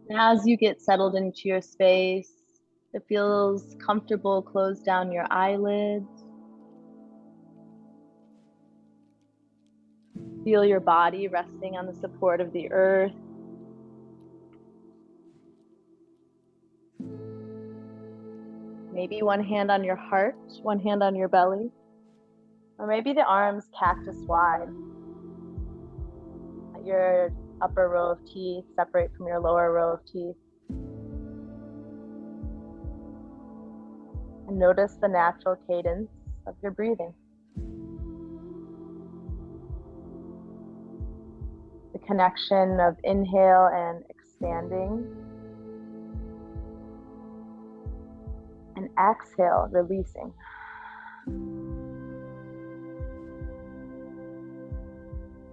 And as you get settled into your space, it feels comfortable, close down your eyelids. Feel your body resting on the support of the earth. Maybe one hand on your heart, one hand on your belly. Or maybe the arms cactus wide. Let your upper row of teeth separate from your lower row of teeth. And notice the natural cadence of your breathing. The connection of inhale and expanding. And exhale, releasing.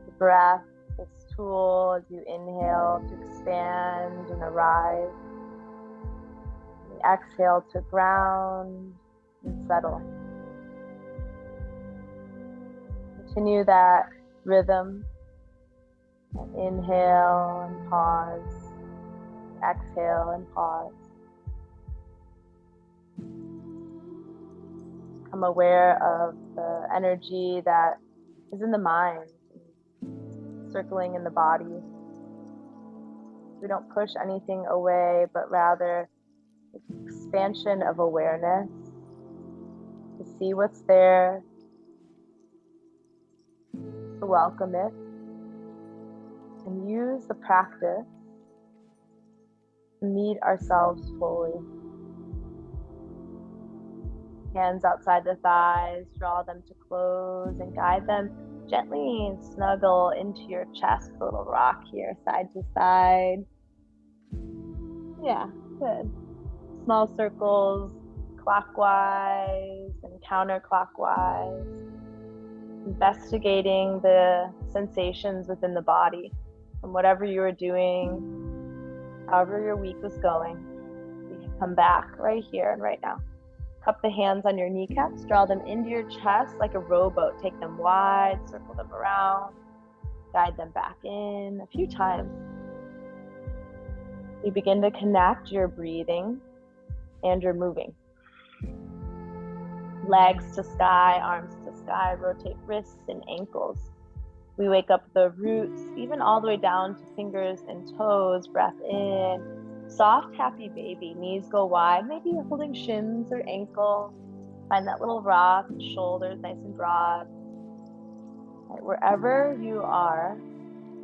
The breath, this tool as you inhale to expand and arrive. And exhale to ground and settle. Continue that rhythm. And inhale and pause. Exhale and pause. Become aware of the energy that is in the mind, circling in the body. We don't push anything away, but rather expansion of awareness to see what's there, to welcome it, and use the practice to meet ourselves fully. Hands outside the thighs, draw them to close and guide them gently and snuggle into your chest. A little rock here, side to side. Yeah, good. Small circles, clockwise and counterclockwise. Investigating the sensations within the body and whatever you were doing, however your week was going. You can come back right here and right now. Cup the hands on your kneecaps, draw them into your chest like a rowboat. Take them wide, circle them around, guide them back in a few times. You begin to connect your breathing and your moving. Legs to sky, arms to sky, rotate wrists and ankles. We wake up the roots, even all the way down to fingers and toes. Breath in. Soft, happy baby. Knees go wide. Maybe you're holding shins or ankles. Find that little rock, shoulders nice and broad. Right, wherever you are,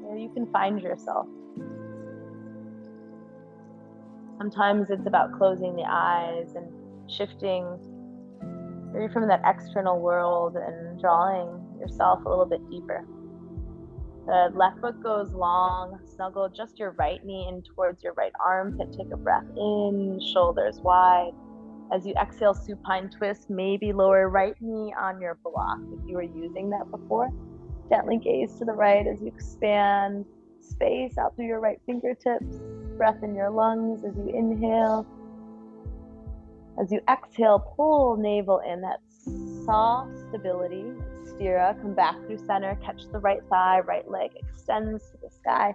where you can find yourself. Sometimes it's about closing the eyes and shifting maybe from that external world and drawing yourself a little bit deeper. The left foot goes long, snuggle just your right knee in towards your right armpit. Take a breath in, shoulders wide. As you exhale, supine twist, maybe lower right knee on your block if you were using that before. Gently gaze to the right as you expand space out through your right fingertips. Breath in your lungs as you inhale. As you exhale, pull navel in, that soft stability. Stira, come back through center, catch the right thigh, right leg extends to the sky.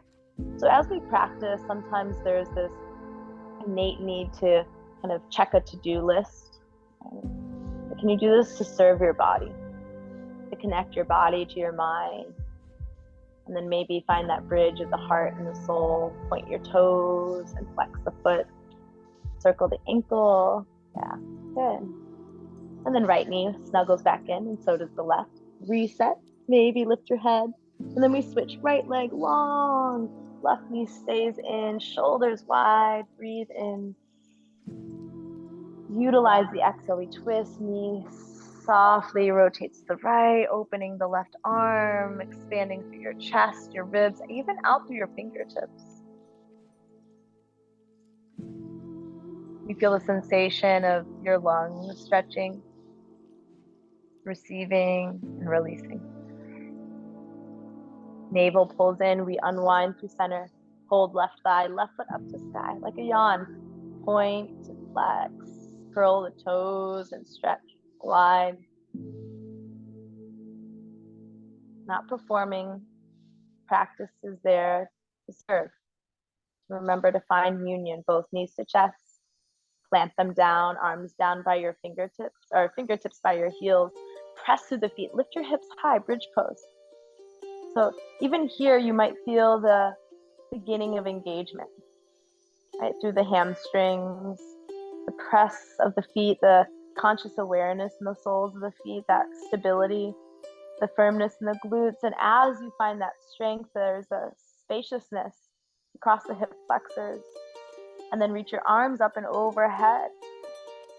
So as we practice, sometimes there's this innate need to kind of check a to-do list. But can you do this to serve your body, to connect your body to your mind? And then maybe find that bridge of the heart and the soul. Point your toes and flex the foot. Circle the ankle. Yeah, good. And then right knee snuggles back in, and so does the left. Reset, maybe lift your head. And then we switch, right leg long, left knee stays in, shoulders wide, breathe in. Utilize the exhale, we twist, knee softly rotates to the right, opening the left arm, expanding through your chest, your ribs, even out through your fingertips. You feel the sensation of your lungs stretching, receiving and releasing. Navel pulls in, we unwind through center, hold left thigh, left foot up to sky, like a yawn. Point and flex, curl the toes and stretch wide. Not performing, practice is there to serve. Remember to find union, both knees to chest. Plant them down, arms down by your fingertips, or fingertips by your heels. Press through the feet. Lift your hips high, bridge pose. So even here, you might feel the beginning of engagement, right? Through the hamstrings, the press of the feet, the conscious awareness in the soles of the feet, that stability, the firmness in the glutes. And as you find that strength, there's a spaciousness across the hip flexors. And then reach your arms up and overhead.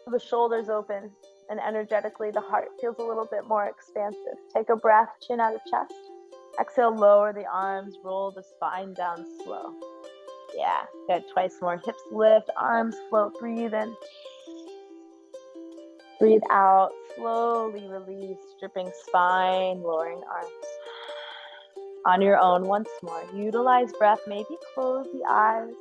The shoulders open, and energetically the heart feels a little bit more expansive. Take a breath, chin out of chest. Exhale, lower the arms, roll the spine down slow. Yeah, good. Twice more. Hips lift, arms float. Breathe in. Breathe out. Slowly release, stripping spine, lowering arms. On your own, once more. Utilize breath. Maybe close the eyes.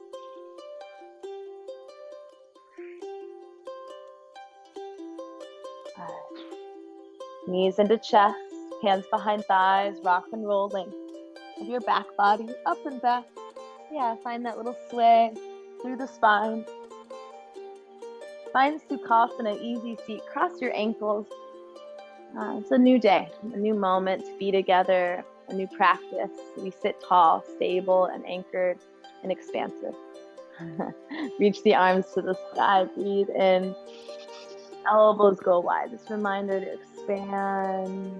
Knees into chest, hands behind thighs, rock and roll length of your back body, up and back. Yeah, find that little sway through the spine. Find Sukhasana, easy seat. Cross your ankles. It's a new day, a new moment to be together, a new practice. We sit tall, stable, and anchored and expansive. Reach the arms to the sky. Breathe in. Elbows go wide. This reminder to expand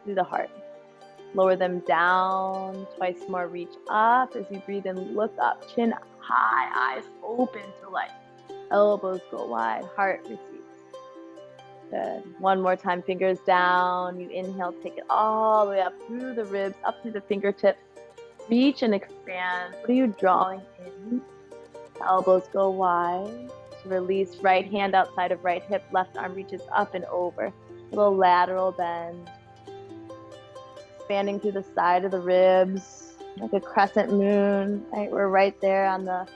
through the heart. Lower them down. Twice more. Reach up as you breathe in. Look up. Chin high. Eyes open to light. Elbows go wide. Heart receives. Good. One more time. Fingers down. You inhale. Take it all the way up through the ribs, up through the fingertips. Reach and expand. What are you drawing in? Elbows go wide. Release, right hand outside of right hip, left arm reaches up and over. Little lateral bend. Expanding through the side of the ribs, like a crescent moon. Right? We're right there on the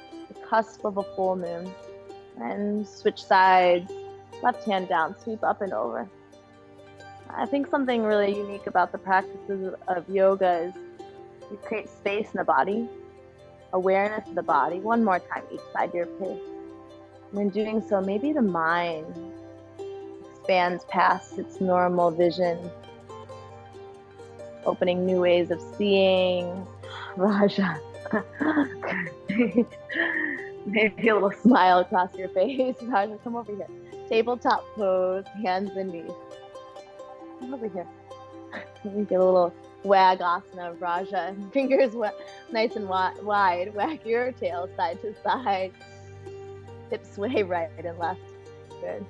cusp of a full moon. And switch sides. Left hand down, sweep up and over. I think something really unique about the practices of yoga is you create space in the body, awareness of the body. One more time, each side your pace. And in doing so, maybe the mind expands past its normal vision, opening new ways of seeing. Raja. Maybe a little smile across your face. Raja, come over here. Tabletop pose, hands and knees. Come over here. Let me get a little wag asana of Raja. Fingers nice and wide. Wag your tail side to side. Hips sway right and left. Good.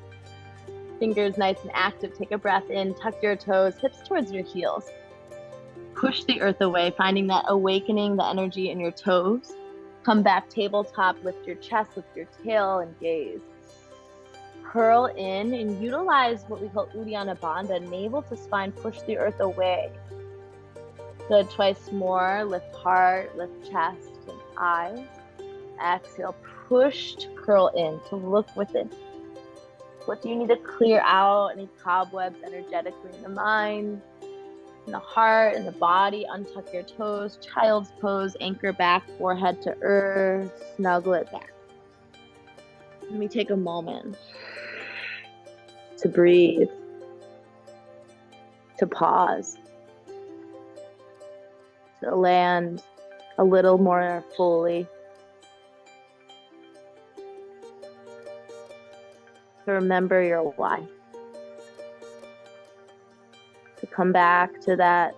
Fingers nice and active. Take a breath in. Tuck your toes. Hips towards your heels. Push the earth away, finding that awakening the energy in your toes. Come back tabletop. Lift your chest, lift your tail, and gaze. Curl in and utilize what we call Uddiyana Bandha. Navel to spine. Push the earth away. Good. Twice more. Lift heart, lift chest, and eyes. Exhale. Push to curl in, to look within. What do you need to clear out? Any cobwebs energetically in the mind, in the heart, in the body? Untuck your toes. Child's pose. Anchor back, forehead to earth. Snuggle it back. Let me take a moment to breathe, to pause, to land a little more fully. To remember your why. To come back to that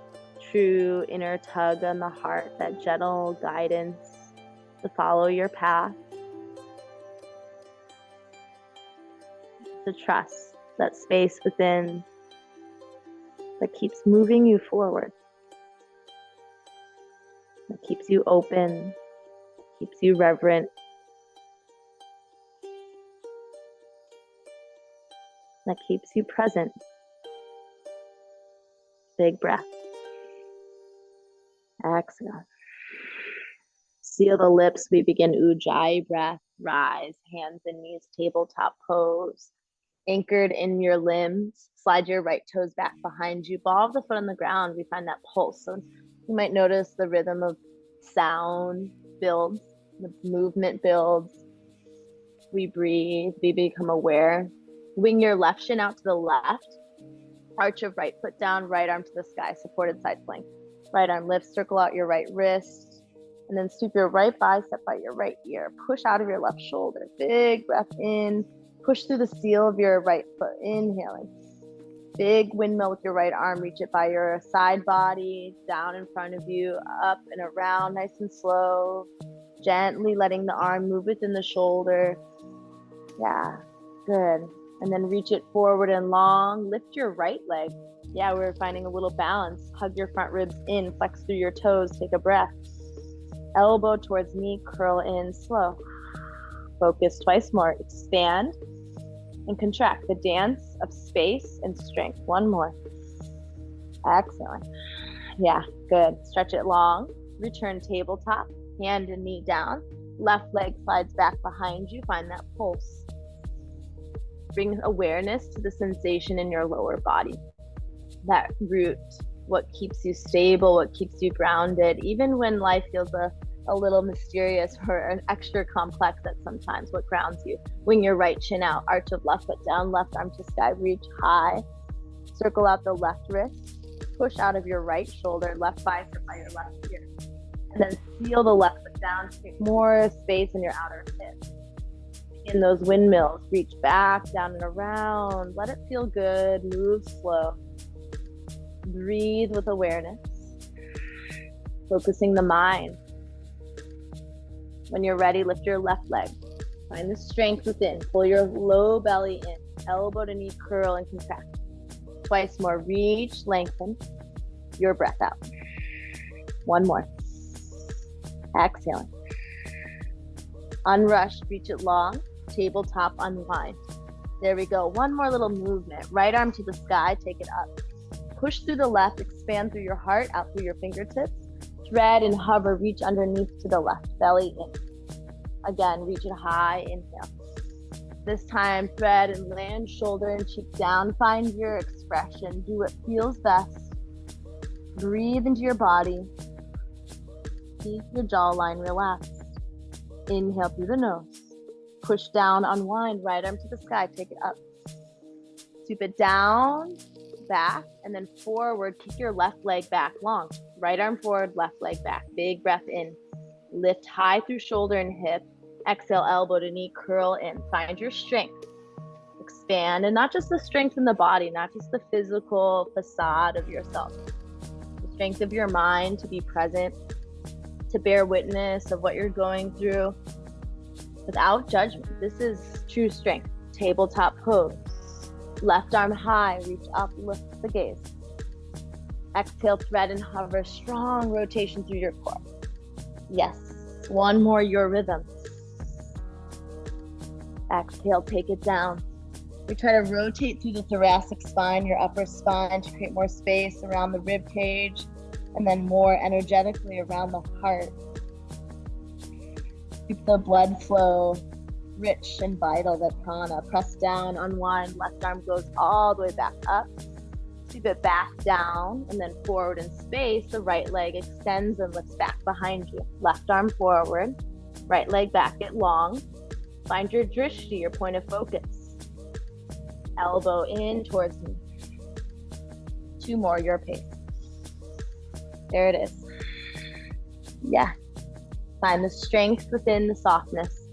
true inner tug on the heart, that gentle guidance to follow your path. To trust that space within that keeps moving you forward, that keeps you open, keeps you reverent, that keeps you present. Big breath. Exhale. Seal the lips. We begin Ujjayi breath. Rise, hands and knees, tabletop pose. Anchored in your limbs. Slide your right toes back behind you. Ball of the foot on the ground. We find that pulse. So you might notice the rhythm of sound builds. The movement builds. We breathe, we become aware. Wing your left shin out to the left. Arch of right foot down, right arm to the sky, supported side plank. Right arm lifts, circle out your right wrist, and then sweep your right bicep by your right ear. Push out of your left shoulder. Big breath in. Push through the seal of your right foot. Inhaling. Big windmill with your right arm. Reach it by your side body, down in front of you, up and around, nice and slow. Gently letting the arm move within the shoulder. Yeah, good. And then reach it forward and long. Lift your right leg. Yeah, we're finding a little balance. Hug your front ribs in, flex through your toes, take a breath. Elbow towards knee, curl in, slow. Focus twice more. Expand and contract. The dance of space and strength. One more. Exhaling. Yeah, good. Stretch it long. Return tabletop. Hand and knee down. Left leg slides back behind you. Find that pulse. Bring awareness to the sensation in your lower body. That root, what keeps you stable, what keeps you grounded, even when life feels a little mysterious or an extra complex at sometimes, what grounds you. Wing your right chin out, arch of left foot down, left arm to sky, reach high. Circle out the left wrist, push out of your right shoulder, left bicep by your left ear. And then seal the left foot down to make more space in your outer hip. In those windmills, reach back, down and around. Let it feel good, move slow. Breathe with awareness. Focusing the mind. When you're ready, lift your left leg. Find the strength within. Pull your low belly in. Elbow to knee, curl and contract. Twice more. Reach, lengthen. Your breath out. One more. Exhaling. Unrush, reach it long. Tabletop, unwind. There we go. One more little movement. Right arm to the sky, take it up. Push through the left, expand through your heart, out through your fingertips. Thread and hover, reach underneath to the left, belly in. Again, reach it high, inhale. This time, thread and land, shoulder and cheek down. Find your expression. Do what feels best. Breathe into your body. Keep your jawline relaxed. Inhale through the nose. Push down, unwind, right arm to the sky, take it up. Sweep it down, back, and then forward. Kick your left leg back long. Right arm forward, left leg back. Big breath in. Lift high through shoulder and hip. Exhale, elbow to knee, curl in. Find your strength. Expand, and not just the strength in the body, not just the physical facade of yourself. The strength of your mind to be present, to bear witness of what you're going through without judgment. This is true strength. Tabletop pose. Left arm high, reach up, lift the gaze. Exhale, thread and hover, strong rotation through your core. Yes, one more, your rhythm. Exhale, take it down. We try to rotate through the thoracic spine, your upper spine, to create more space around the rib cage, and then more energetically around the heart. Keep the blood flow rich and vital, that prana. Press down, unwind, left arm goes all the way back up. Keep it back down and then forward in space. The right leg extends and lifts back behind you. Left arm forward, right leg back, get long. Find your drishti, your point of focus. Elbow in towards me. Two more, your pace. There it is. Yeah. Find the strength within the softness.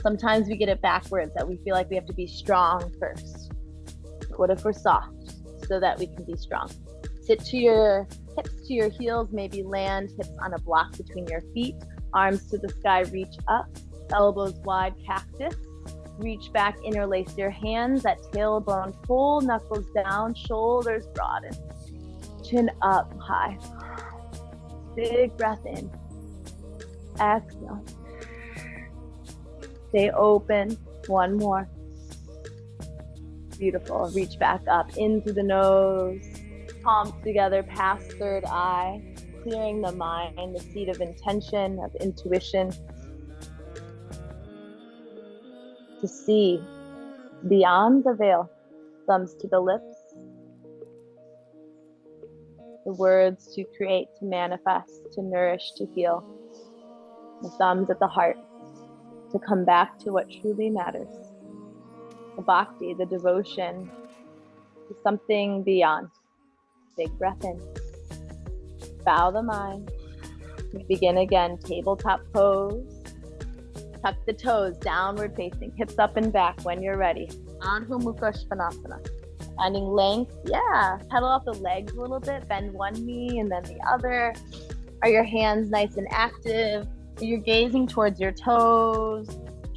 Sometimes we get it backwards, that we feel like we have to be strong first. What if we're soft so that we can be strong? Sit to your hips to your heels, maybe land hips on a block between your feet. Arms to the sky, reach up. Elbows wide, cactus. Reach back, interlace your hands. That tailbone full, knuckles down, shoulders broaden. Chin up high. Big breath in. Exhale. Stay open. One more. Beautiful. Reach back up in through the nose. Palms together past third eye. Clearing the mind, the seat of intention, of intuition. To see beyond the veil. Thumbs to the lips. The words to create, to manifest, to nourish, to heal. The thumbs at the heart, to come back to what truly matters. The bhakti, the devotion to something beyond. Big breath in. Bow the mind. We begin again, tabletop pose. Tuck the toes, downward facing, hips up and back when you're ready. Anhu Mukha Svanasana. Finding length, yeah. Pedal off the legs a little bit, bend one knee and then the other. Are your hands nice and active? You're gazing towards your toes.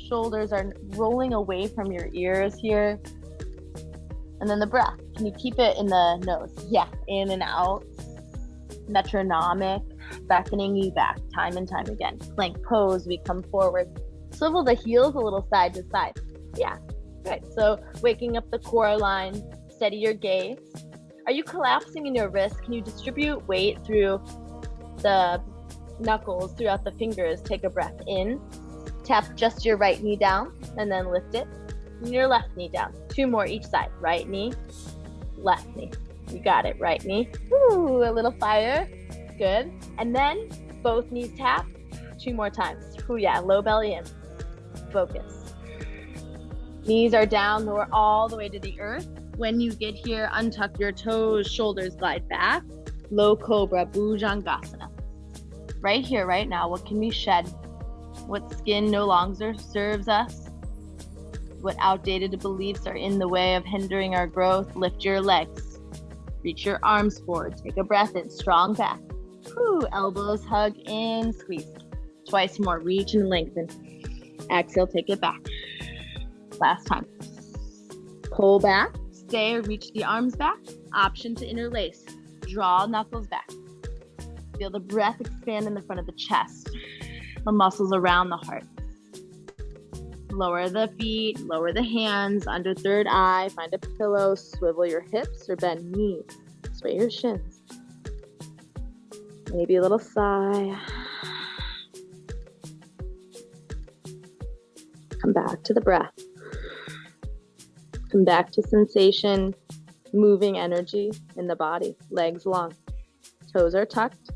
Shoulders are rolling away from your ears here. And then the breath. Can you keep it in the nose? Yeah, in and out. Metronomic, beckoning you back time and time again. Plank pose, we come forward. Swivel the heels a little side to side. Yeah, good. So waking up the core line, steady your gaze. Are you collapsing in your wrist? Can you distribute weight through the knuckles, throughout the fingers? Take a breath in. Tap just your right knee down and then lift it. And your left knee down. 2 more each side. Right knee, left knee. You got it. Right knee. Ooh, a little fire. Good. And then both knees tap 2 more times. Ooh, yeah, low belly in. Focus. Knees are down, lower all the way to the earth. When you get here, untuck your toes, shoulders glide back. Low cobra, bhujangasana. Right here, right now, what can we shed? What skin no longer serves us? What outdated beliefs are in the way of hindering our growth? Lift your legs. Reach your arms forward. Take a breath in, strong back. Whew, elbows hug in, squeeze. Twice more, reach and lengthen. Exhale, take it back. Last time. Pull back, stay or reach the arms back. Option to interlace. Draw knuckles back. Feel the breath expand in the front of the chest. The muscles around the heart. Lower the feet, lower the hands, under third eye. Find a pillow, swivel your hips or bend knees. Sway your shins. Maybe a little sigh. Come back to the breath. Come back to sensation, moving energy in the body. Legs long. Toes are tucked.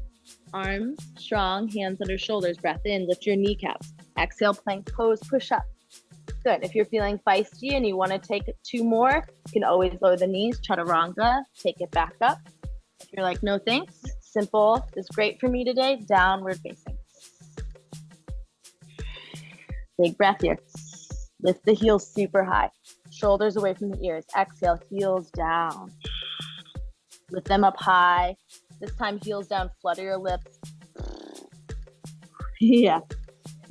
Arms strong, hands under shoulders. Breath in, lift your kneecaps. Exhale, plank pose, push up. Good. If you're feeling feisty and you want to take 2 more, you can always lower the knees, chaturanga, take it back up. If you're like, no thanks, simple is great for me today, downward facing. Big breath here. Lift the heels super high. Shoulders away from the ears. Exhale, heels down. Lift them up high. This time, heels down, flutter your lips. Yeah.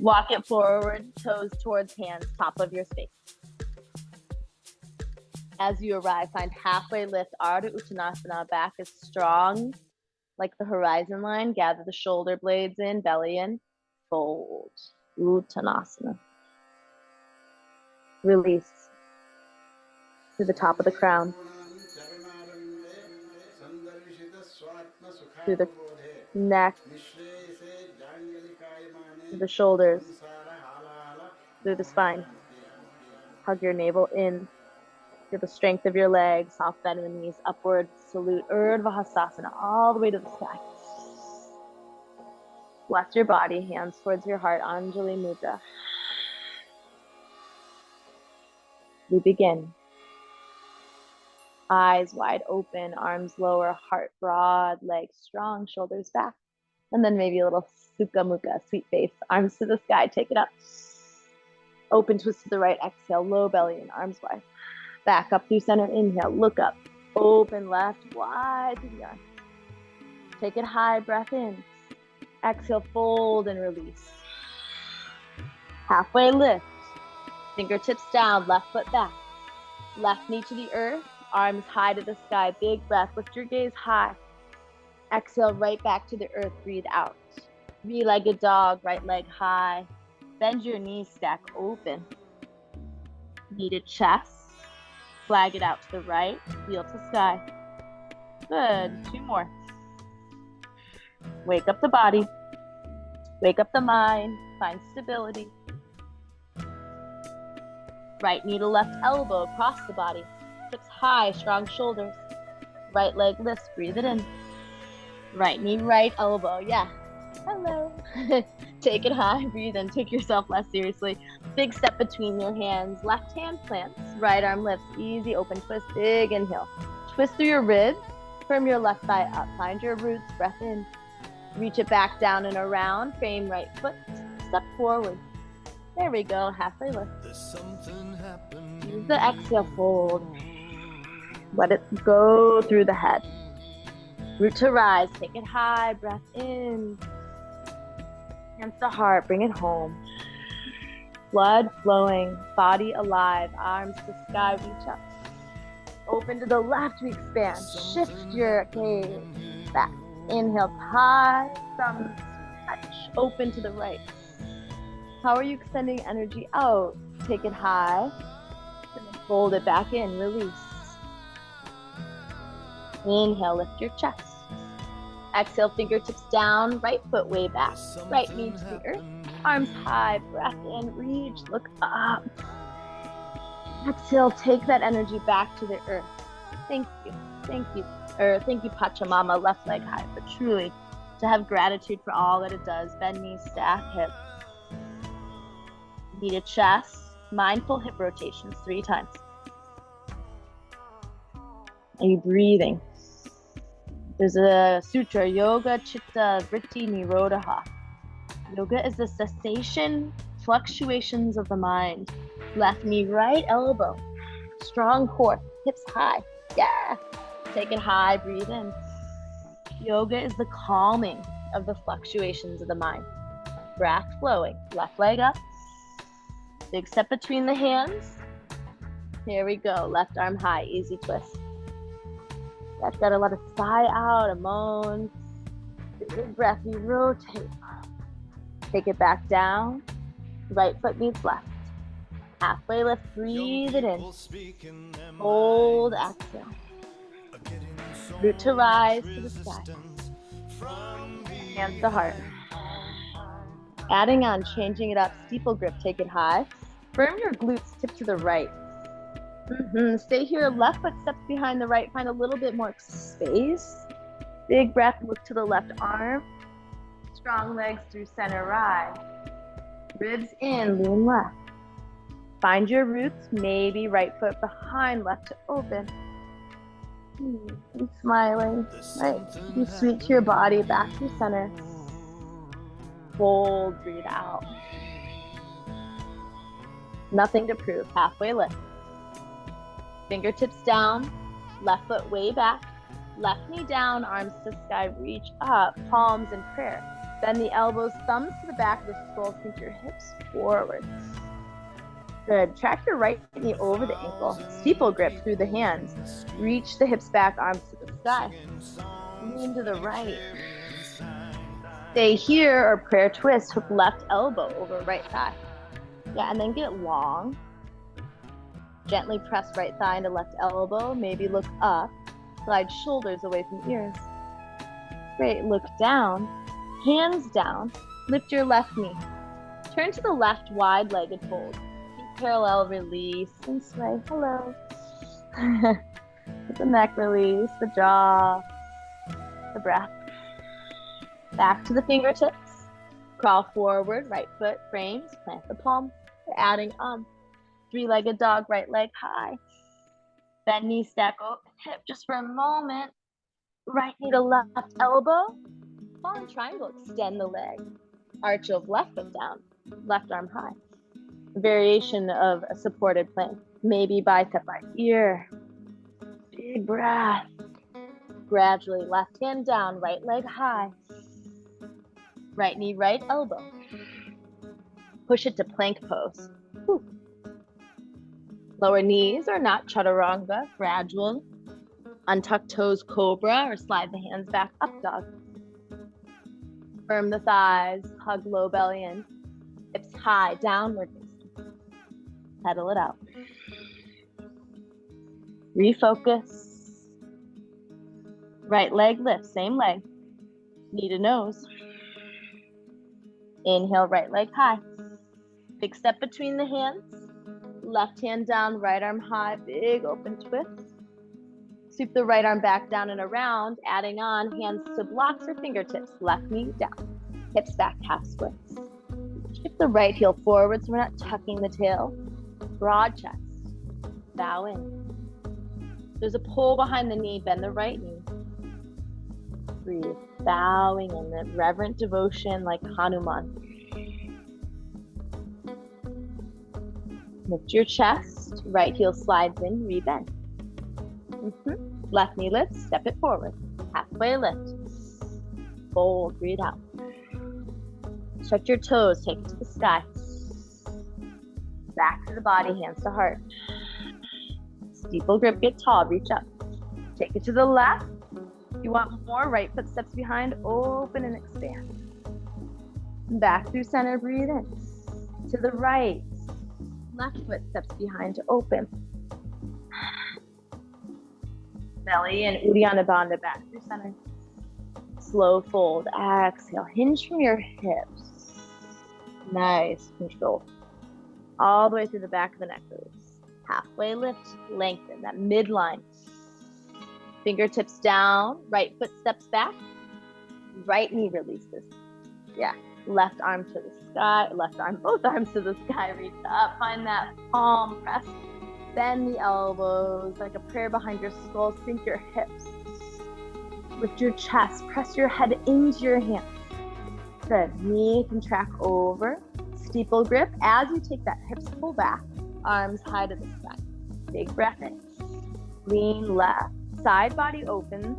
Walk it forward, toes towards hands, top of your space. As you arrive, find halfway lift, Ardha Uttanasana. Back is strong, like the horizon line. Gather the shoulder blades in, belly in. Fold. Uttanasana. Release to the top of the crown. Through the neck, through the shoulders, through the spine. Hug your navel in. Feel the strength of your legs, soft bend in the knees, upward salute, Urdhva Hastasana, all the way to the sky. Bless your body, hands towards your heart, Anjali Mudra. We begin. Eyes wide open, arms lower, heart broad, legs strong, shoulders back. And then maybe a little Sukha Mukha, sweet face, arms to the sky, take it up. Open twist to the right, exhale, low belly and arms wide. Back up through center, inhale, look up. Open left, wide to the arms. Take it high, breath in. Exhale, fold and release. Halfway lift. Fingertips down, left foot back. Left knee to the earth, arms high to the sky. Big breath, lift your gaze high. Exhale, right back to the earth, breathe out. Three-legged dog, right leg high. Bend your knees, stack open. Knee to chest. Flag it out to the right, heel to sky. Good, 2 more. Wake up the body. Wake up the mind, find stability. Right knee to left elbow, across the body. Hips high, strong shoulders. Right leg lifts, breathe it in. Right knee, right elbow, yeah. Hello. Take it high, breathe in, take yourself less seriously. Big step between your hands. Left hand plants, right arm lifts. Easy open twist, big inhale. Twist through your ribs, firm your left thigh up. Find your roots, breath in. Reach it back down and around. Frame right foot, step forward. There we go, halfway lift. Use the exhale, fold. Let it go through the head. Root to rise, take it high, breath in. Hands to heart, bring it home. Blood flowing, body alive, arms to sky, reach up. Open to the left, we expand. Shift your gaze back. Inhale, high, thumbs touch. Open to the right. How are you extending energy out? Take it high. And then fold it back in, release. Inhale, lift your chest. Exhale, fingertips down, right foot way back. Right knee to the earth. Arms high, breath in, reach, look up. Exhale, take that energy back to the earth. Thank you, Pachamama, left leg high, but truly to have gratitude for all that it does. Bend knees, stack hips. Knee to chest, mindful hip rotations 3 times. Are you breathing? There's a sutra, Yoga Chitta Vritti Nirodha. Yoga is the cessation, fluctuations of the mind. Left knee, right elbow. Strong core, hips high. Yeah. Take it high, breathe in. Yoga is the calming of the fluctuations of the mind. Breath flowing. Left leg up. Big step between the hands. Here we go. Left arm high, easy twist. That's gotta let a sigh out, a moan. Big breath, you rotate. Take it back down. Right foot meets left. Halfway lift, breathe it in. Hold, exhale. Root to rise to the sky. Hands to heart. Adding on, changing it up. Steeple grip, take it high. Firm your glutes, tip to the right. Stay here, left foot steps behind the right. Find a little bit more space. Big breath, look to the left arm. Strong legs through center, rise. Ribs in, lean left. Find your roots, maybe right foot behind, left to open. Keep smiling, right? Be sweet to your body, back to center. Fold, breathe out. Nothing to prove, halfway lift. Fingertips down, left foot way back, left knee down, arms to sky, reach up, palms in prayer. Bend the elbows, thumbs to the back of the skull, sink your hips forward. Good, track your right knee over the ankle, steeple grip through the hands. Reach the hips back, arms to the sky. Lean to the right. Stay here or prayer twist, hook left elbow over right thigh. Yeah, and then get long. Gently press right thigh into left elbow, maybe look up, slide shoulders away from ears. Great, look down, hands down, lift your left knee. Turn to the left, wide-legged fold. Feet parallel, release, and sway, hello. Let the neck release, the jaw, the breath. Back to the fingertips. Crawl forward, right foot frames, plant the palm. We're adding on. 3-legged dog, right leg high. Bend knee, stack open hip just for a moment. Right knee to left elbow. Fallen triangle, extend the leg. Arch of left foot down, left arm high. Variation of a supported plank. Maybe bicep by ear. Big breath. Gradually, left hand down, right leg high. Right knee, right elbow. Push it to plank pose. Whew. Lower knees or not, chaturanga, gradual. Untuck toes, cobra, or slide the hands back, up dog. Firm the thighs, hug low belly in. Hips high, downward facing. Pedal it out. Refocus. Right leg lifts, same leg. Knee to nose. Inhale, right leg high. Big step between the hands. Left hand down, right arm high, big open twist. Sweep the right arm back down and around, adding on hands to blocks or fingertips. Left knee down, hips back, half splits. Shift the right heel forward so we're not tucking the tail. Broad chest. Bow in. There's a pull behind the knee. Bend the right knee. Breathe. Bowing in the reverent devotion like Hanuman. Lift your chest. Right heel slides in. Rebend. Left knee lifts. Step it forward. Halfway lift. Fold. Breathe out. Stretch your toes. Take it to the sky. Back to the body. Hands to heart. Steeple grip. Get tall. Reach up. Take it to the left. If you want more, right foot steps behind. Open and expand. Back through center. Breathe in. To the right. Left foot steps behind to open. Belly and Uddiyana Bandha back through center. Slow fold. Exhale. Hinge from your hips. Nice control. All the way through the back of the neck. Release. Halfway lift. Lengthen that midline. Fingertips down. Right foot steps back. Right knee releases. Yeah. Left arm to the sky. Left arm, both arms to the sky. Reach up. Find that palm press. Bend the elbows like a prayer behind your skull. Sink your hips. Lift your chest. Press your head into your hands. Good. Knee can track over. Steeple grip. As you take that hips pull back, arms high to the sky. Big breath in. Lean left. Side body open.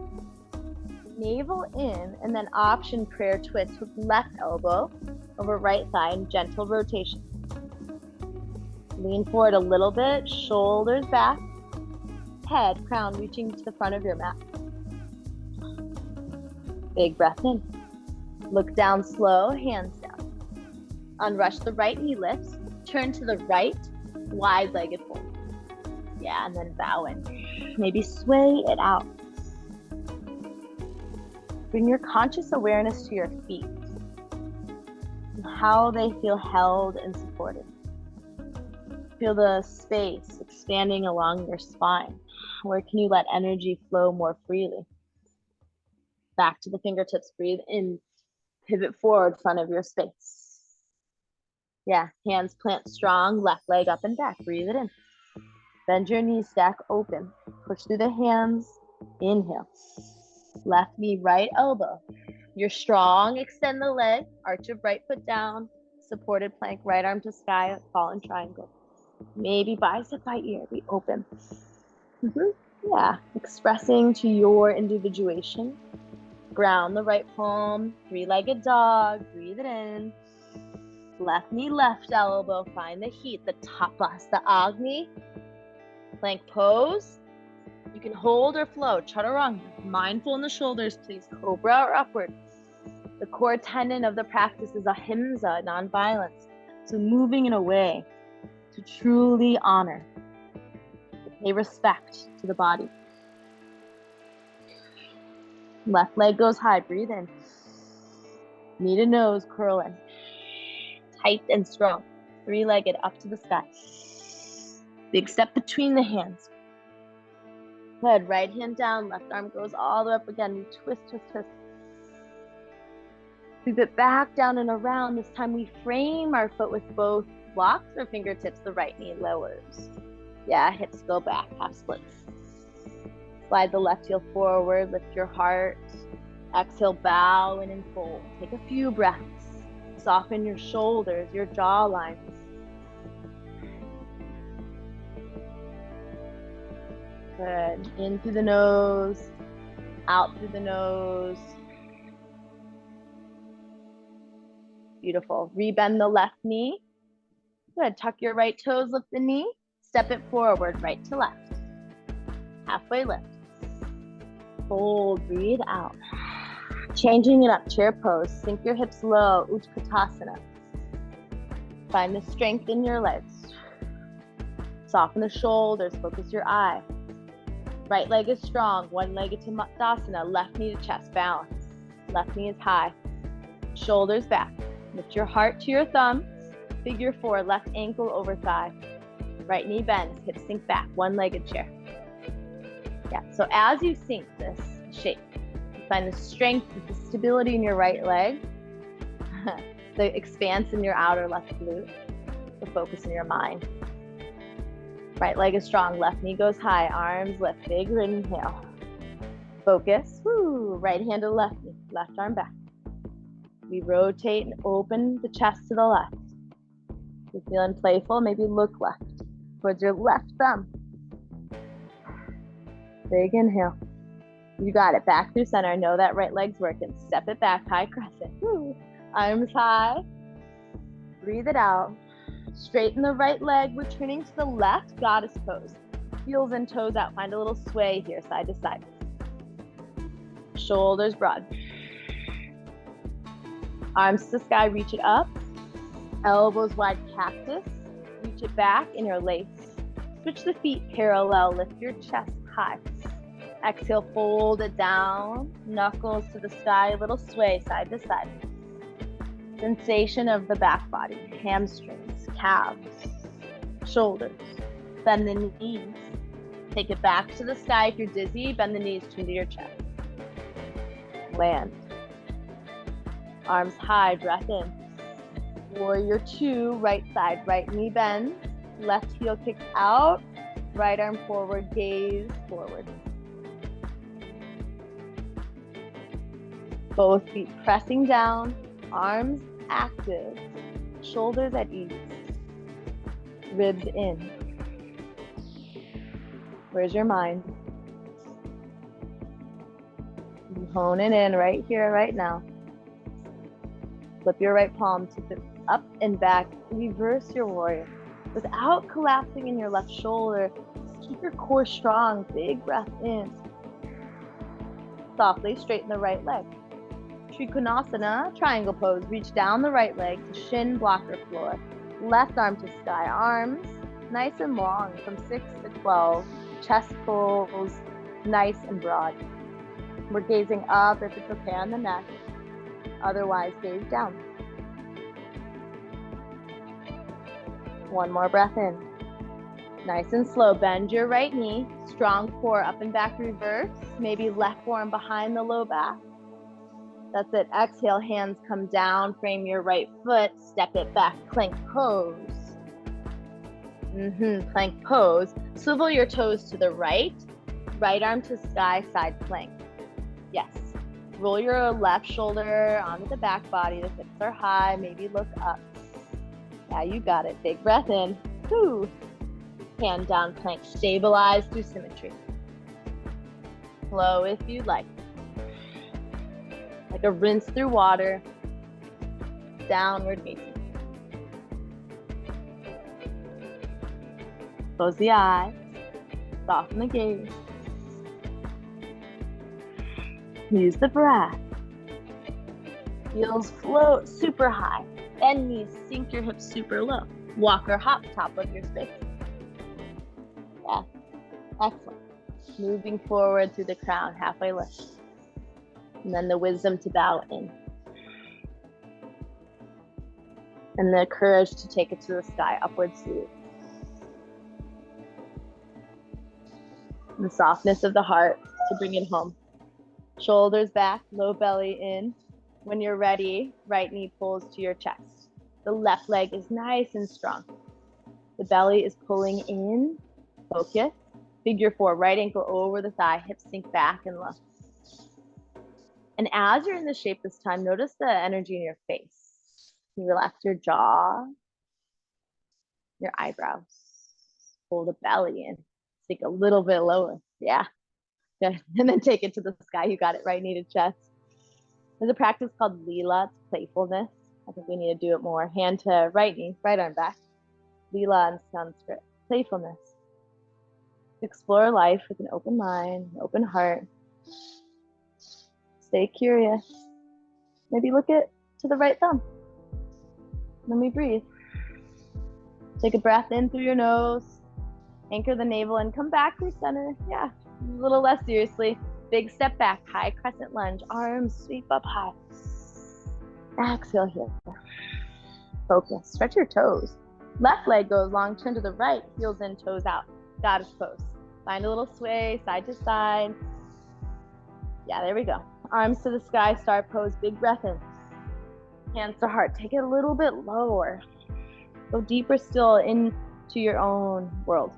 Navel in, and then option prayer twist with left elbow over right thigh and gentle rotation. Lean forward a little bit, shoulders back, head, crown reaching to the front of your mat. Big breath in. Look down slow, hands down. Unrush the right knee lifts, turn to the right, wide-legged fold. Yeah, and then bow in. Maybe sway it out. Bring your conscious awareness to your feet and how they feel held and supported. Feel the space expanding along your spine. Where can you let energy flow more freely? Back to the fingertips. Breathe in. Pivot forward, front of your space. Yeah, hands plant strong, left leg up and back. Breathe it in. Bend your knees, stack open. Push through the hands. Inhale. Left knee, right elbow. You're strong. Extend the leg. Arch your right foot down. Supported plank. Right arm to sky. Fallen triangle. Maybe bicep by ear. Be open. Yeah. Expressing to your individuation. Ground the right palm. Three-legged dog. Breathe it in. Left knee, left elbow. Find the heat. The tapas. The agni. Plank pose. You can hold or flow, chaturanga. Mindful in the shoulders, please. Cobra or upward. The core tenet of the practice is ahimsa, non-violence. So moving in a way to truly honor, to pay respect to the body. Left leg goes high, breathe in. Knee to nose, curl in. Tight and strong. Three-legged up to the sky. Big step between the hands. Good. Right hand down, left arm goes all the way up again. We twist, twist, twist. Sweep it back down and around. This time we frame our foot with both blocks or fingertips. The right knee lowers. Yeah, hips go back, half splits. Slide the left heel forward, lift your heart. Exhale, bow in and fold. Take a few breaths. Soften your shoulders, your jawline. Good. In through the nose, out through the nose. Beautiful. Rebend the left knee. Good. Tuck your right toes, lift the knee. Step it forward, right to left. Halfway lift. Fold, breathe out. Changing it up, chair pose. Sink your hips low, Utkatasana. Find the strength in your legs. Soften the shoulders, focus your eye. Right leg is strong, one legged to Uttanasana, left knee to chest, balance. Left knee is high, shoulders back. Lift your heart to your thumbs, figure four, left ankle over thigh. Right knee bends, hips sink back, one-legged chair. Yeah, so as you sink this shape, you find the strength, the stability in your right leg. the expanse in your outer left glute, the focus in your mind. Right leg is strong, left knee goes high, arms lift, big inhale. Focus, woo, right hand to left knee, left arm back. We rotate and open the chest to the left. If you're feeling playful, maybe look left, towards your left thumb. Big inhale. You got it, back through center. Know that right leg's working. Step it back, high crescent. Woo. Arms high. Breathe it out. Straighten the right leg, returning to the left, goddess pose. Heels and toes out, find a little sway here, side to side. Shoulders broad. Arms to the sky, reach it up. Elbows wide, cactus. Reach it back, interlace. Switch the feet parallel, lift your chest high. Exhale, fold it down. Knuckles to the sky, a little sway, side to side. Sensation of the back body, hamstrings, calves, shoulders. Bend the knees. Take it back to the sky. If you're dizzy, bend the knees, chin to your chest. Land. Arms high, breath in. Warrior 2, right side, right knee bends. Left heel kicks out. Right arm forward, gaze forward. Both feet pressing down, arms active, shoulders at ease, ribs in. Where's your mind? Hone it in right here, right now. Flip your right palm, tip it up and back. Reverse your warrior. Without collapsing in your left shoulder, keep your core strong. Big breath in. Softly straighten the right leg. Trikonasana, triangle pose. Reach down the right leg to shin blocker floor. Left arm to sky. Arms nice and long from 6 to 12. Chest pulls nice and broad. We're gazing up if it's okay on the neck. Otherwise, gaze down. One more breath in. Nice and slow. Bend your right knee. Strong core, up and back reverse. Maybe left forearm behind the low back. That's it. Exhale, hands come down. Frame your right foot. Step it back. Plank pose. Plank pose. Swivel your toes to the right. Right arm to sky, side plank. Yes. Roll your left shoulder onto the back body. The hips are high. Maybe look up. Yeah, you got it. Big breath in. Woo. Hand down plank. Stabilize through symmetry. Flow if you like. Like a rinse through water. Downward facing. Close the eyes. Soften the gaze. Use the breath. Heels float super high. Bend knees, sink your hips super low. Walk or hop, top of your space. Yeah, excellent. Moving forward through the crown, halfway lift. And then the wisdom to bow in. And the courage to take it to the sky, upward sweep. The softness of the heart to bring it home. Shoulders back, low belly in. When you're ready, right knee pulls to your chest. The left leg is nice and strong. The belly is pulling in. Focus. Figure 4, right ankle over the thigh, hips sink back and low. And as you're in the shape this time, notice the energy in your face. You relax your jaw, your eyebrows. Pull the belly in. Sink a little bit lower. Yeah. Good. And then take it to the sky. You got it. Right knee to chest. There's a practice called Lila. It's playfulness. I think we need to do it more. Hand to right knee, right arm back. Lila in Sanskrit. Playfulness. Explore life with an open mind, an open heart. Stay curious. Maybe look it to the right thumb. Then we breathe. Take a breath in through your nose. Anchor the navel and come back through center. Yeah, a little less seriously. Big step back, high crescent lunge. Arms sweep up high. Exhale here. Focus. Stretch your toes. Left leg goes long, chin to the right, heels in, toes out. Goddess pose. Find a little sway, side to side. Yeah, there we go. Arms to the sky, star pose. Big breath in. Hands to heart. Take it a little bit lower. Go deeper still into your own world.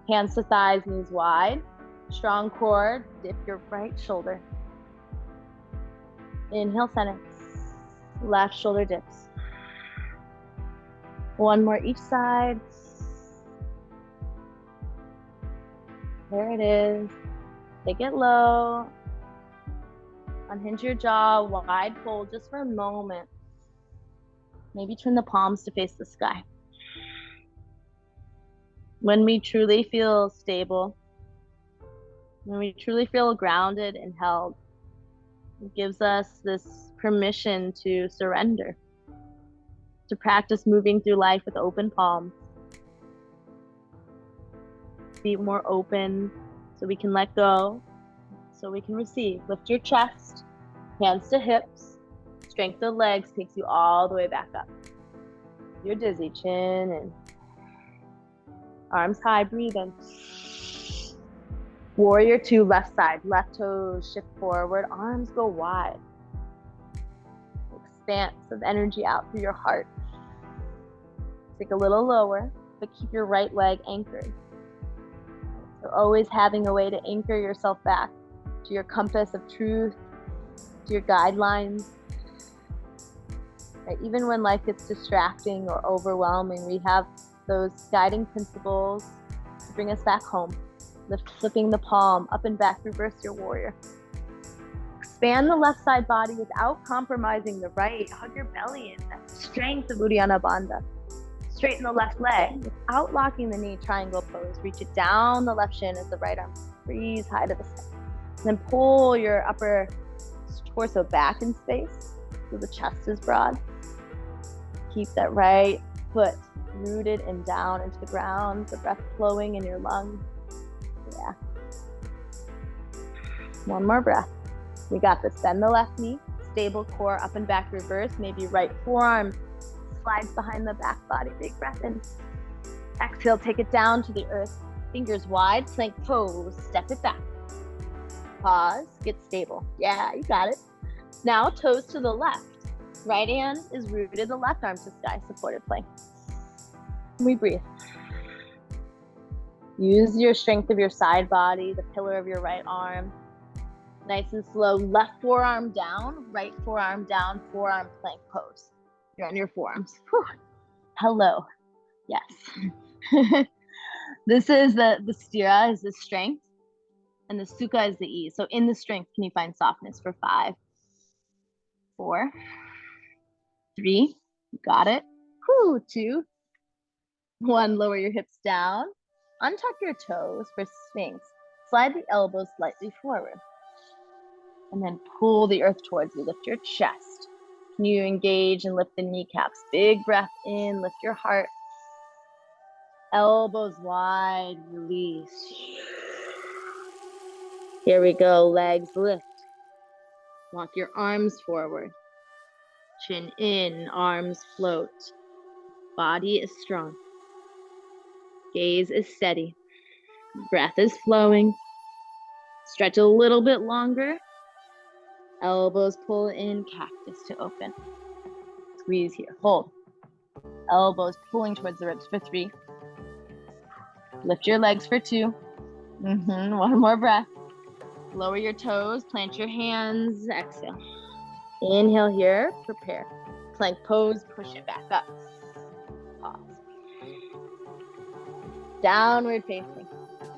Hands to thighs, knees wide. Strong core. Dip your right shoulder. Inhale, center. Left shoulder dips. One more each side. There it is. Take it low. Unhinge your jaw, wide fold just for a moment. Maybe turn the palms to face the sky. When we truly feel stable, when we truly feel grounded and held, it gives us this permission to surrender, to practice moving through life with open palms. Be more open so we can let go, so we can receive. Lift your chest, hands to hips. Strength of legs takes you all the way back up. You're dizzy, chin and arms high, breathe in. Warrior two, left side, left toes shift forward, arms go wide. Expanse of energy out through your heart. Take a little lower, but keep your right leg anchored. So always having a way to anchor yourself back to your compass of truth, to your guidelines. Right? Even when life gets distracting or overwhelming, we have those guiding principles to bring us back home. Lift, flipping the palm up and back, reverse your warrior. Expand the left side body without compromising the right. Hug your belly in, that strength of Uddiyana Bandha. Straighten the left leg without locking the knee, triangle pose. Reach it down the left shin as the right arm breathes high to the sky. Then pull your upper torso back in space so the chest is broad. Keep that right foot rooted and down into the ground, the breath flowing in your lungs. Yeah. One more breath. We got this. Bend the left knee, stable core, up and back reverse. Maybe right forearm slides behind the back body. Big breath in. Exhale, take it down to the earth. Fingers wide, plank pose. Step it back. Pause, get stable. Yeah, you got it. Now toes to the left. Right hand is rooted, the left arm to sky, supported plank. We breathe. Use your strength of your side body, the pillar of your right arm. Nice and slow, left forearm down, right forearm down, forearm plank pose. You're on your forearms. Whew. Hello. Yes. This is the stira is the strength, and the sukha is the ease. So in the strength, can you find softness for 5, 4, 3, you got it. 2, 1, lower your hips down. Untuck your toes for Sphinx. Slide the elbows slightly forward. And then pull the earth towards you. Lift your chest. Can you engage and lift the kneecaps? Big breath in, lift your heart. Elbows wide, release. Here we go, legs lift. Walk your arms forward. Chin in, arms float. Body is strong. Gaze is steady. Breath is flowing. Stretch a little bit longer. Elbows pull in, cactus to open. Squeeze here, hold. Elbows pulling towards the ribs for 3. Lift your legs for 2. One more breath. Lower your toes, plant your hands, exhale. Inhale here, prepare. Plank pose, push it back up. Pause. Downward facing.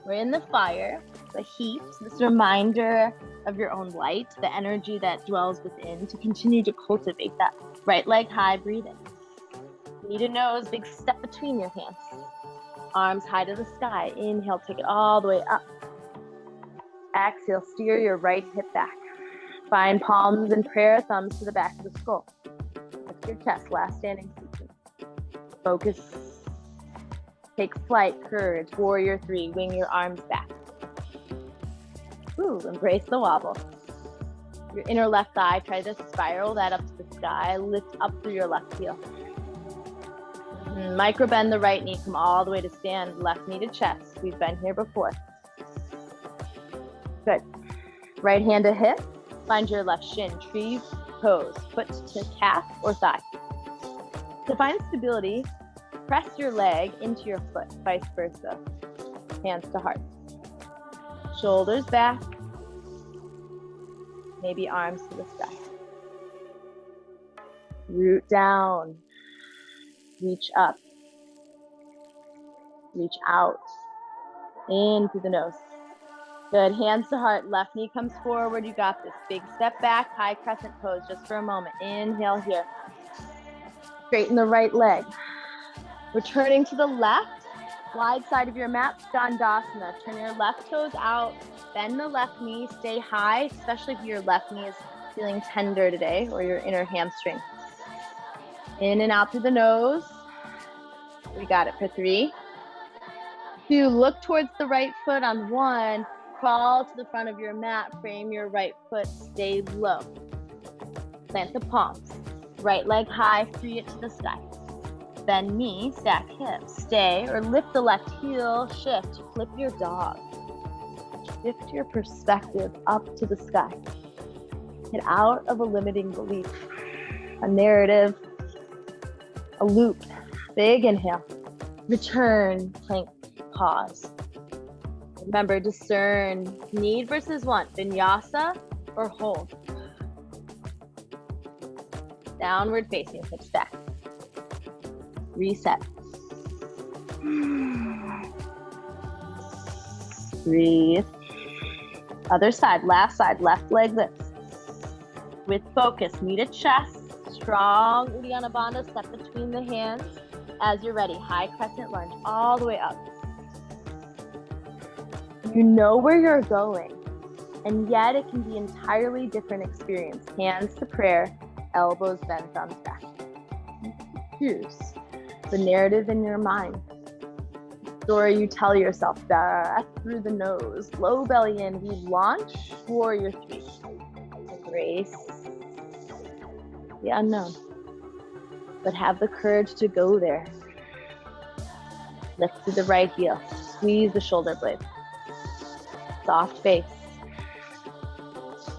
We're in the fire, the heat, this reminder of your own light, the energy that dwells within, to continue to cultivate that. Right leg high, breathe in. Knee to nose, big step between your hands. Arms high to the sky. Inhale, take it all the way up. Exhale, steer your right hip back. Find palms in prayer, thumbs to the back of the skull. Lift your chest, last standing seated. Focus. Take flight, courage, warrior 3, wing your arms back. Ooh, embrace the wobble. Your inner left thigh, try to spiral that up to the sky. Lift up through your left heel. Micro bend the right knee, come all the way to stand. Left knee to chest. We've been here before. Good. Right hand to hip. Find your left shin. Tree pose, foot to calf or thigh. To find stability, press your leg into your foot, vice versa. Hands to heart. Shoulders back. Maybe arms to the sky. Root down. Reach up. Reach out. In through the nose. Good. Hands to heart. Left knee comes forward. You got this. Big step back. High crescent pose just for a moment. Inhale here. Straighten the right leg. Returning to the left. Wide side of your mat. Skandasana. Turn your left toes out. Bend the left knee. Stay high, especially if your left knee is feeling tender today or your inner hamstring. In and out through the nose. We got it for 3. 2, look towards the right foot on 1. Crawl to the front of your mat. Frame your right foot. Stay low. Plant the palms. Right leg high. Free it to the sky. Bend knee. Stack hips. Stay or lift the left heel. Shift. Flip your dog. Shift your perspective up to the sky. Get out of a limiting belief, a narrative, a loop. Big inhale. Return, plank, pause. Remember, discern need versus want, vinyasa or hold. Downward facing, hips back. Reset. Breathe. Other side, left leg lifts. With focus, knee to chest. Strong Uddiyana Bandha, step between the hands. As you're ready, high crescent lunge all the way up. You know where you're going, and yet it can be an entirely different experience. Hands to prayer, elbows bent, thumbs back. Here's the narrative in your mind. Story you tell yourself, breath through the nose, low belly in. We launch warrior 3. Embrace the unknown, but have the courage to go there. Lift to the right heel, squeeze the shoulder blade. Soft face.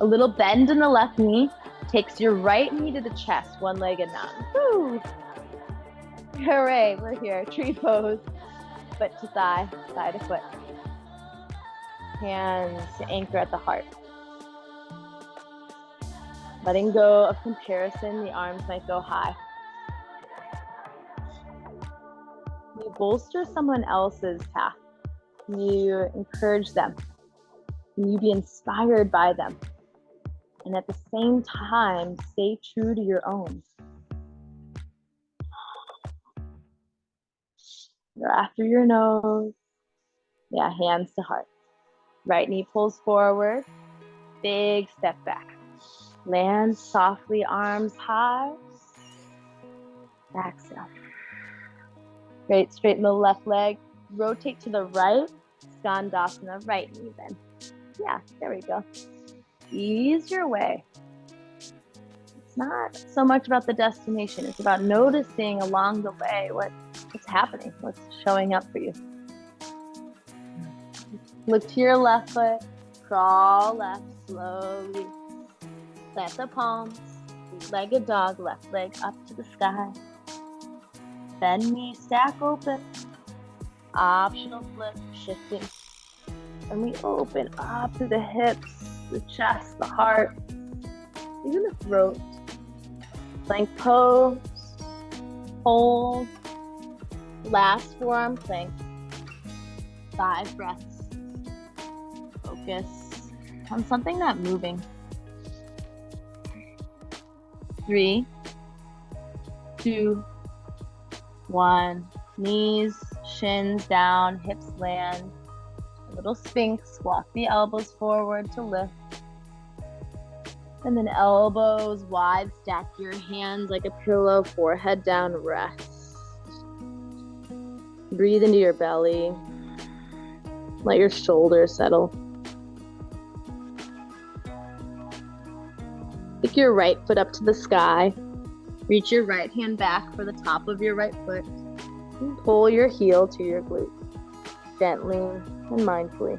A little bend in the left knee takes your right knee to the chest, one-legged mountain. Woo! Hooray, we're here. Tree pose. Foot to thigh, thigh to foot. Hands to anchor at the heart. Letting go of comparison, the arms might go high. You bolster someone else's path. You encourage them. Can you be inspired by them? And at the same time, stay true to your own. Breath through your nose. Yeah, hands to heart. Right knee pulls forward. Big step back. Land softly, arms high. Exhale. Great, straighten the left leg. Rotate to the right. Skandasana, right knee bend. Yeah, there we go. Ease your way. It's not so much about the destination. It's about noticing along the way what's happening, what's showing up for you. Look to your left foot. Crawl left slowly. Plant the palms. Three-legged dog, left leg up to the sky. Bend knee, stack open. Optional flip, shifting. And we open up to the hips, the chest, the heart, even the throat. Plank pose, hold. Last forearm plank. 5 breaths. Focus on something not moving. 3, 2, 1. Knees, shins down, hips land. A little sphinx. Walk the elbows forward to lift. And then elbows wide. Stack your hands like a pillow. Forehead down. Rest. Breathe into your belly. Let your shoulders settle. Pick your right foot up to the sky. Reach your right hand back for the top of your right foot. And pull your heel to your glute. Gently and mindfully.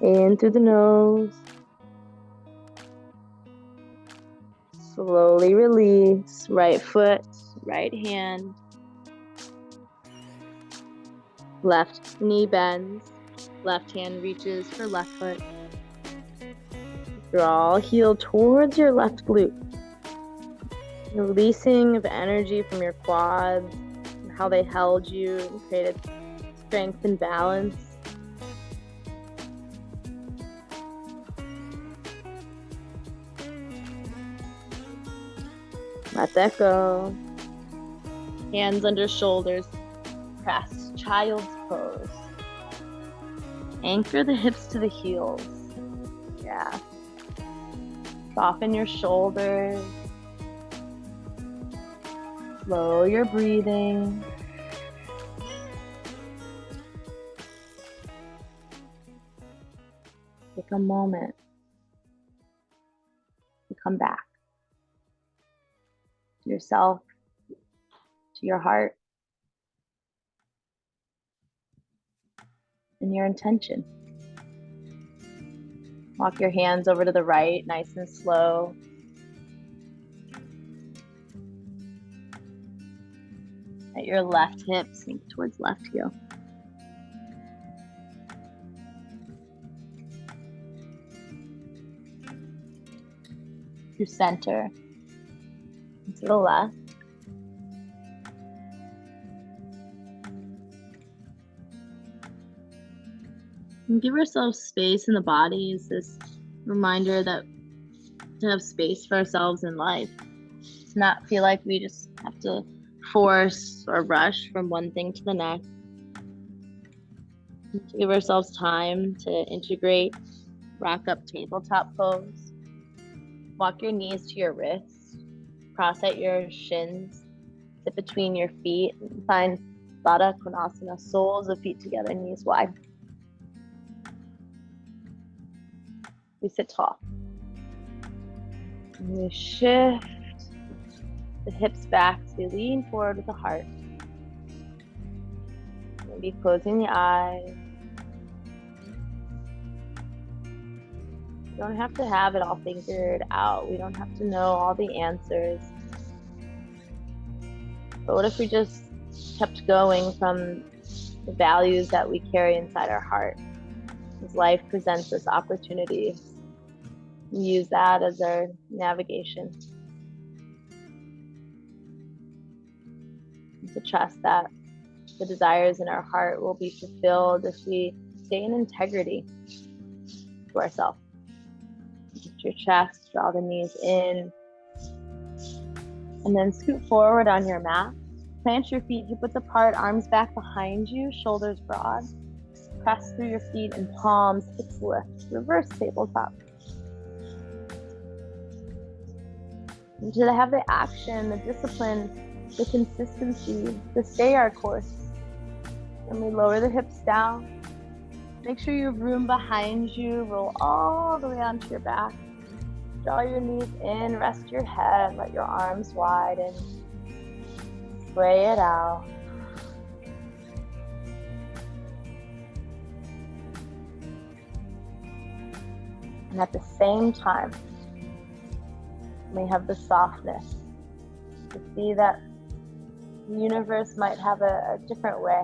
In through the nose. Slowly release. Right foot, right hand. Left knee bends. Left hand reaches for left foot. Draw heel towards your left glute. Releasing of energy from your quads and how they held you and created strength and balance. Let that go. Hands under shoulders. Press child's pose. Anchor the hips to the heels. Yeah. Soften your shoulders. Slow your breathing. Take a moment to come back to yourself, to your heart, and your intention. Walk your hands over to the right, nice and slow. At your left hip, sink towards left heel. Through center, to the left. And give ourselves space in the body. Is this reminder that to have space for ourselves in life, to not feel like we just have to force or rush from one thing to the next. To give ourselves time to integrate, rock up tabletop pose. Walk your knees to your wrists, cross at your shins, sit between your feet, and find Baddha Konasana, soles of feet together, knees wide. We sit tall. And we shift the hips back so you lean forward with the heart. Maybe closing the eyes. You don't have to have it all figured out. We don't have to know all the answers. But what if we just kept going from the values that we carry inside our heart? As life presents us opportunities, we use that as our navigation. And to trust that the desires in our heart will be fulfilled if we stay in integrity to ourselves. Lift your chest, draw the knees in, and then scoot forward on your mat. Plant your feet hip width apart, arms back behind you, shoulders broad. Press through your feet and palms, hips lift, reverse tabletop. And to have the action, the discipline, the consistency to stay our course. And we lower the hips down. Make sure you have room behind you. Roll all the way onto your back. Draw your knees in, rest your head, let your arms widen. Sway it out. And at the same time, we have the softness to see that the universe might have a different way,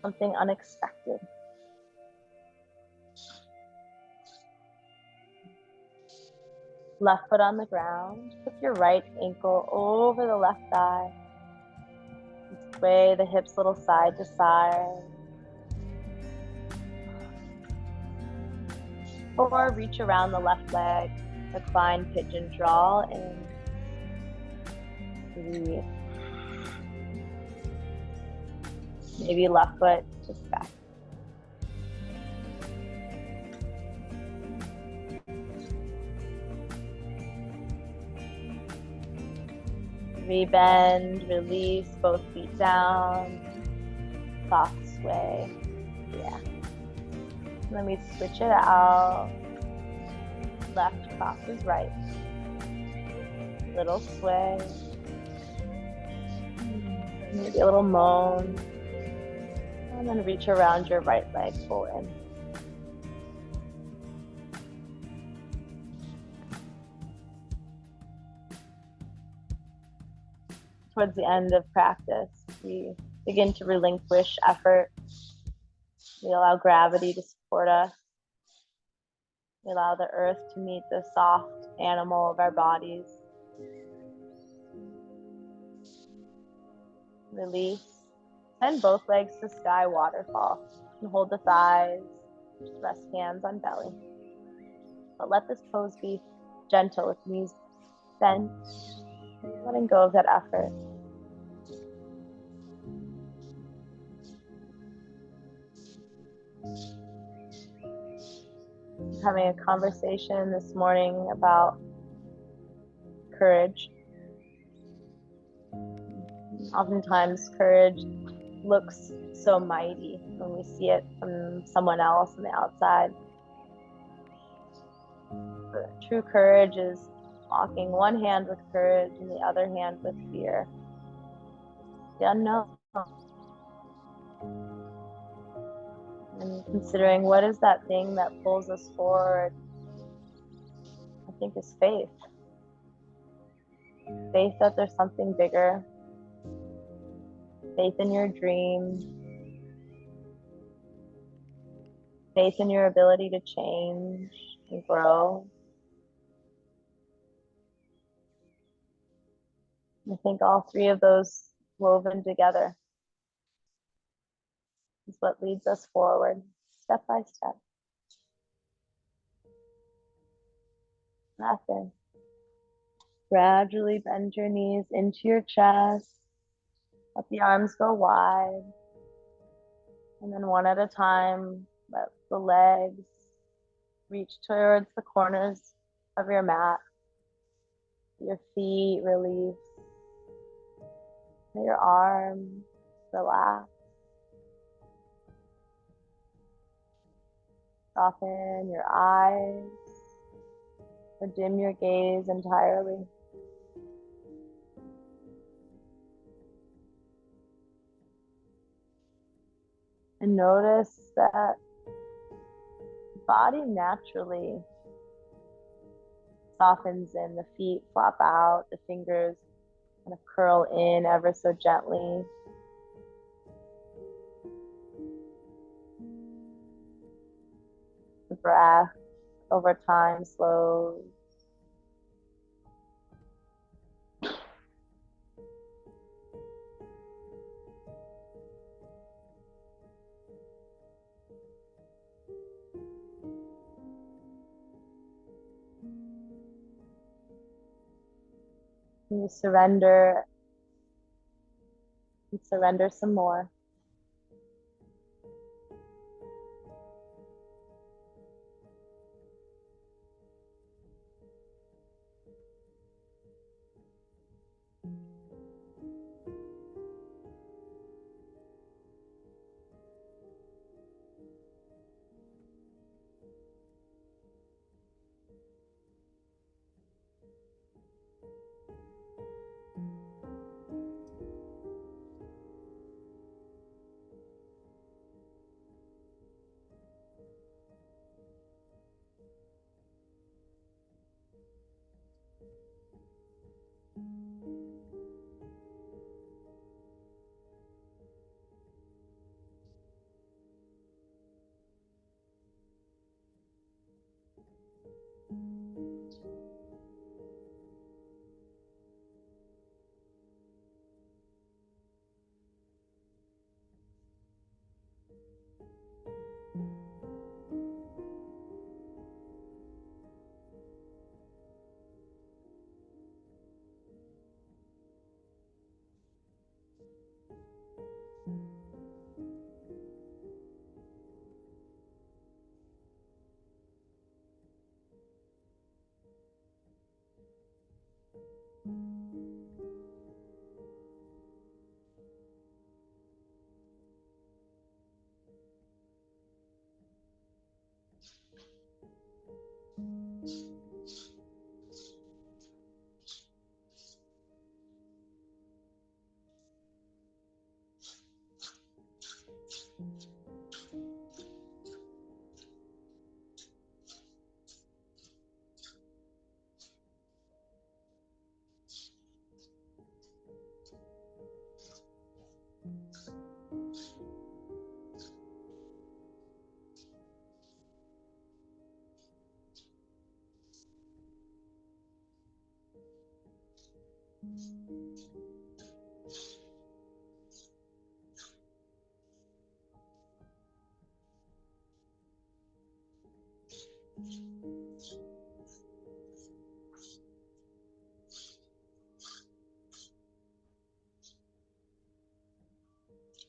something unexpected. Left foot on the ground, put your right ankle over the left thigh. Sway the hips a little side to side. Or reach around the left leg, recline pigeon, draw in. Breathe. Maybe left foot just back. Rebend, release, both feet down. Soft sway. Yeah. Let me switch it out. Left crosses right. Little sway. Maybe a little moan. And then reach around your right leg, pull in. towards the end of practice, we begin to relinquish effort. We allow gravity to support us. We allow the earth to meet the soft animal of our bodies. Release. Send both legs to sky waterfall. And hold the thighs. Just rest hands on belly. But let this pose be gentle with knees bent. Letting go of that effort. Having a conversation this morning about courage. Oftentimes courage looks so mighty when we see it from someone else on the outside. But true courage is walking one hand with courage and the other hand with fear. The unknown. And considering what is that thing that pulls us forward, I think is faith. Faith that there's something bigger. Faith in your dreams. Faith in your ability to change and grow. I think all three of those woven together is what leads us forward, step by step. Breath in. Gradually bend your knees into your chest. Let the arms go wide. And then one at a time, let the legs reach towards the corners of your mat. Your feet release. Let your arms relax. Soften your eyes or dim your gaze entirely. And notice that the body naturally softens in, the feet flop out, the fingers kind of curl in ever so gently. The breath over time slows. You surrender and surrender some more.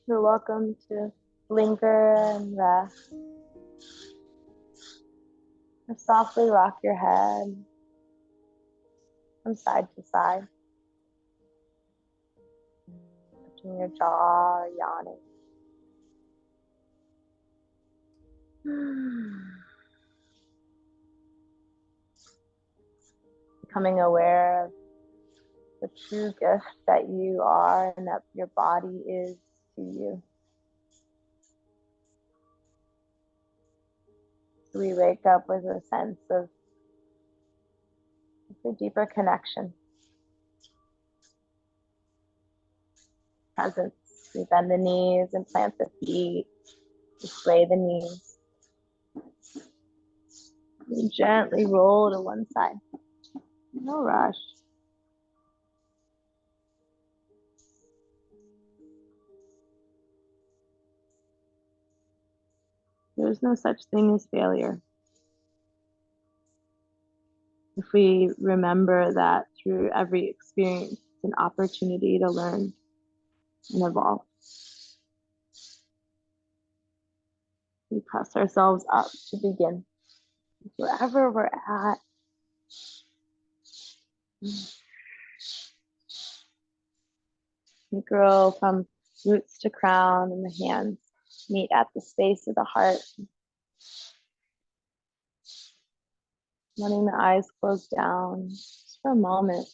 You're welcome to linger and rest, or softly rock your head from side to side, touching your jaw, yawning. Becoming aware of the true gift that you are and that your body is to you. So we wake up with a sense of a deeper connection, presence. We bend the knees and plant the feet. We sway the knees. We gently roll to one side. No rush. There's no such thing as failure. If we remember that through every experience, it's an opportunity to learn and evolve. We press ourselves up to begin. Wherever we're at, we grow from roots to crown, and the hands meet at the space of the heart. Letting the eyes close down just for a moment.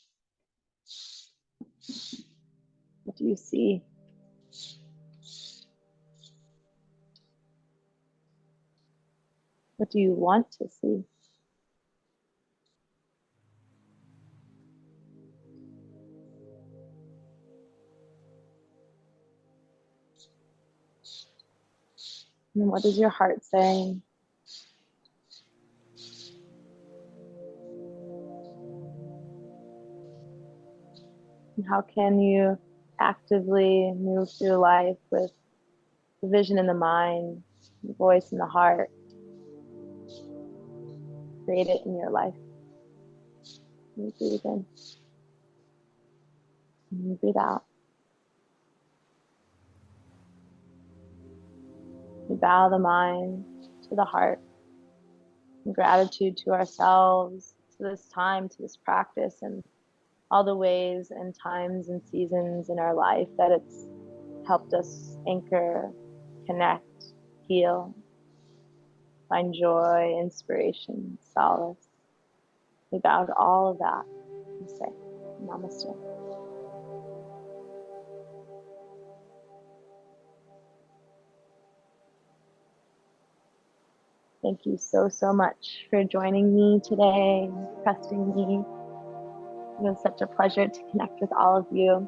What do you see? What do you want to see? And what is your heart saying? And how can you actively move through life with the vision in the mind, the voice in the heart? Create it in your life. You breathe in. And you breathe out. We bow the mind to the heart. In gratitude to ourselves, to this time, to this practice, and all the ways and times and seasons in our life that it's helped us anchor, connect, heal, find joy, inspiration, solace. We bow to all of that and say, Namaste. Thank you so, so much for joining me today, trusting me. It was such a pleasure to connect with all of you.